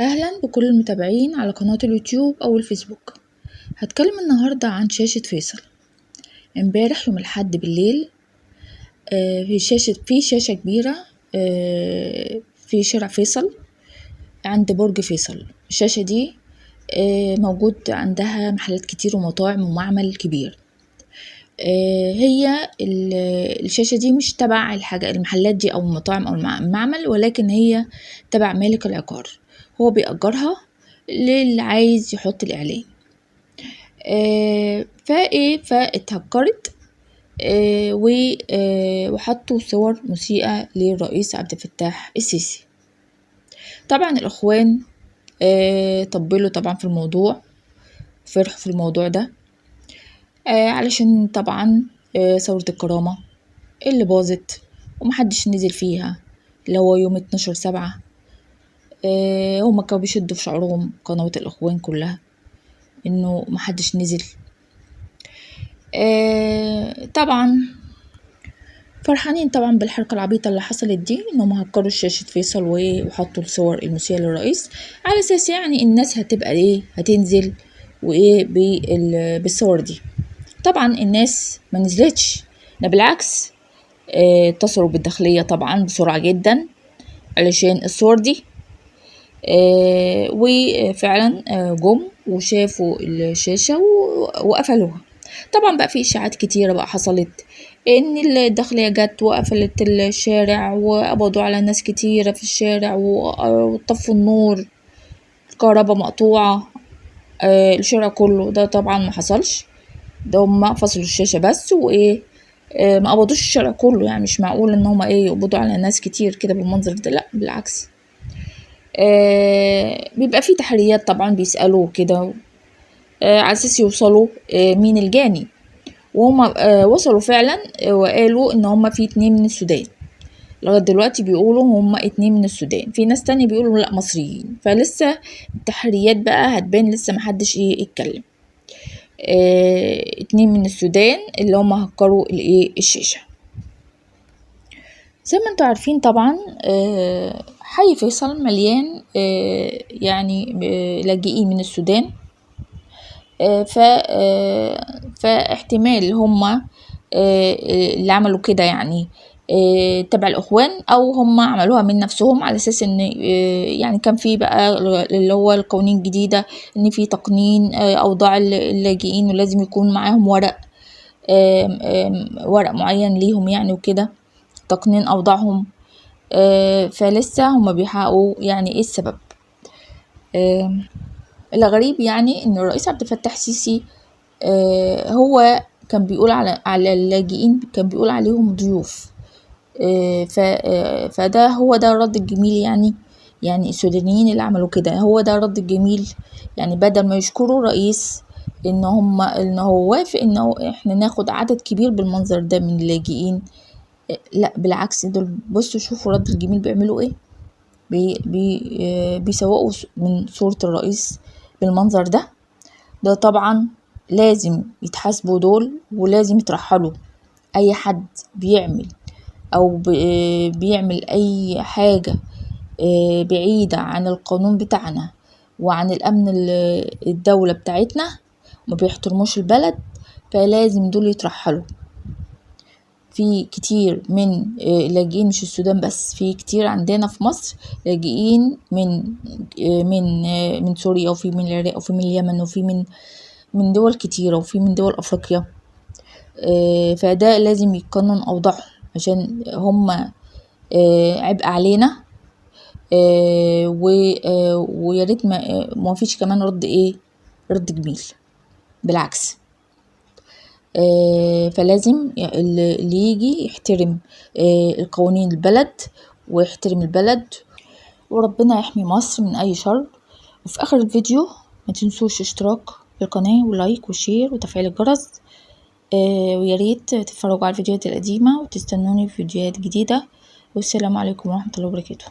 أهلا بكل المتابعين على قناة اليوتيوب أو الفيسبوك. هتكلم النهاردة عن شاشة فيصل. امبارح يوم الأحد بالليل في شاشة كبيرة في شارع فيصل عند برج فيصل. الشاشة دي موجود عندها محلات كتير ومطاعم ومعمل كبير. هي الشاشة دي مش تبع المحلات دي أو المطاعم أو المعمل، ولكن هي تبع مالك العقار، هو بيأجرها للي عايز يحط الإعلان. فاتهكرت وحطوا صور مسيئة للرئيس عبد الفتاح السيسي. طبعا الإخوان طبلوا طبعا في الموضوع، فرحوا في الموضوع ده علشان طبعا ثورة الكرامة اللي باظت ومحدش نزل فيها، اللي هو يوم 12/7. هما كانوا بيشدوا في شعرهم قنوات الإخوان كلها انه محدش نزل. طبعا فرحانين طبعا بالحركة العبيطة اللي حصلت دي، انهم هكروا شاشة فيصل وحطوا الصور المسيئة للرئيس على اساس يعني الناس هتبقى هتنزل بالصور دي. طبعا الناس ما نزلتش، ده بالعكس اتصلوا بالداخلية طبعا بسرعة جدا علشان الصور دي. وفعلا جم وشافوا الشاشة وقفلوها. طبعا بقى في اشاعات كتيرة بقى حصلت ان الداخلية جت وقفلت الشارع وقبضوا على ناس كتيرة في الشارع وطفوا النور، الكهرباء مقطوعة، الشارع كله. ده طبعا ما حصلش، ده هم فصلوا الشاشة بس ما قبضوش الشارع كله. يعني مش معقول ان هم يقبضوا على ناس كتير كده بالمنظر ده، لا بالعكس. بيبقى في تحريات طبعا، بيسألوا كده على اساس يوصلوا مين الجاني، وهم وصلوا فعلا وقالوا ان هم في 2 من السودان. لغاية دلوقتي بيقولوا هم 2 من السودان، في ناس تانية بيقولوا لا مصريين. فلسه التحريات بقى هتبان، لسه محدش يتكلم. 2 من السودان اللي هم هكروا الشاشة. زي ما انتوا عارفين طبعا حي فيصل مليان يعني لاجئين من السودان. فاحتمال هم اللي عملوا كده يعني تبع الإخوان، او هم عملوها من نفسهم على اساس ان يعني كان في بقى اللي هو القوانين الجديدة ان في تقنين اوضاع اللاجئين ولازم يكون معاهم ورق معين ليهم يعني وكده، تقنين اوضاعهم. فلسه هم بيحققوا يعني ايه السبب. الغريب يعني ان الرئيس عبد الفتاح السيسي هو كان بيقول على اللاجئين، كان بيقول عليهم ضيوف. فده هو ده الرد الجميل يعني السودانيين اللي عملوا كده، هو ده الرد الجميل. يعني بدل ما يشكروا الرئيس ان هو وافق انه احنا ناخد عدد كبير بالمنظر ده من اللاجئين، لا بالعكس، دول بصوا شوفوا رد الجميل بيعملوا ايه، بيسوقوا من صورة الرئيس بالمنظر ده طبعا لازم يتحاسبوا دول، ولازم يترحلوا. اي حد بيعمل او بيعمل اي حاجة بعيدة عن القانون بتاعنا وعن الامن الدولة بتاعتنا، ما بيحترموش البلد، فلازم دول يترحلوا. في كتير من لاجئين، مش السودان بس، في كتير عندنا في مصر لاجئين من سوريا، وفي من العراق، وفي من اليمن، وفي من دول كتيرة، وفي من دول أفريقيا. فده لازم يقنن أوضاعهم عشان هم عبء علينا. وياريت ما فيش كمان رد جميل، بالعكس. فلازم اللي يجي يحترم القوانين البلد ويحترم البلد، وربنا يحمي مصر من أي شر. وفي آخر الفيديو ما تنسوش اشتراك في القناة ولايك وشير وتفعيل الجرس. وياريت تتفرجوا على الفيديوهات القديمة وتستنوني في فيديوهات جديدة. والسلام عليكم ورحمة الله وبركاته.